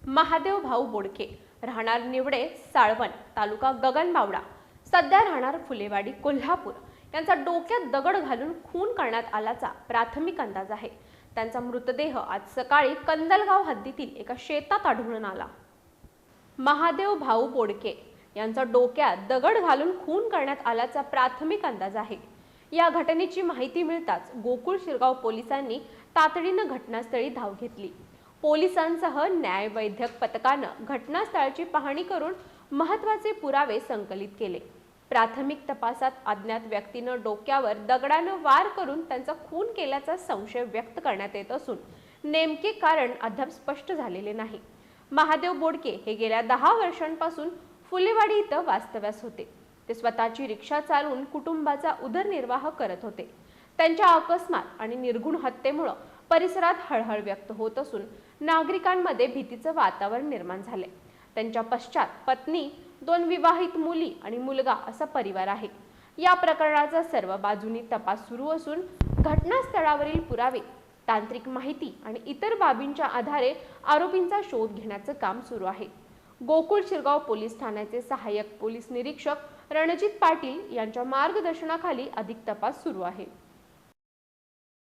महादेव भाऊ बोडके राहणार निवडे साळवण तालुका गगनबावडा सध्या राहणार फुलेवाडी कोल्हापूर यांचा डोक्यात दगड घालून खून करण्यात आल्याचा प्राथमिक अंदाज आहे। त्यांचा मृतदेह आज सकाळी कंदलगाव हद्दीतील एका शेतात आढळून आला। महादेव भाऊ बोडके यांचा डोक्यात दगड घालून खून करण्यात आल्याचा प्राथमिक अंदाज आहे। या घटनेची माहिती मिळताच गोकुळ शिरगाव पोलिसांनी तातडीने घटनास्थळी धाव घेतली। पोलिसांसह न्यायवैद्यक पथकानं घटनास्थळाची पाहणी करून महत्त्वाचे पुरावे संकलित केले। प्राथमिक तपासात अज्ञात व्यक्तीनं डोक्यावर दगडानं वार करून त्यांचा खून केल्याचा संशय व्यक्त करण्यात येत असून नेमके कारण अद्याप स्पष्ट झालेले नाही। महादेव बोडके हे गेल्या 10 वर्षांपासून फुलेवाडी इथं वास्तव्यास होते। ते स्वतःची रिक्षा चालवून कुटुंबाचा उदरनिर्वाह करत होते। त्यांच्या अकस्मात आणि निर्घृण हत्येमुळे परिसरात हळहळ व्यक्त होत असून नागरिकांमध्ये भीतीचं वातावरण निर्माण झाले। त्यांच्या पश्चात पत्नी, 2 विवाहित मुली आणि मुलगा असा परिवार आहे। या प्रकरणाचा सर्व बाजूंनी तपास सुरू असून घटनास्थळावरील पुरावे, तांत्रिक माहिती आणि इतर बाबींच्या आधारे आरोपींचा शोध घेण्याचं काम सुरू आहे। गोकुळ शिरगाव पोलीस ठाण्याचे सहाय्यक पोलीस निरीक्षक रणजित पाटील यांच्या मार्गदर्शनाखाली अधिक तपास सुरू आहे।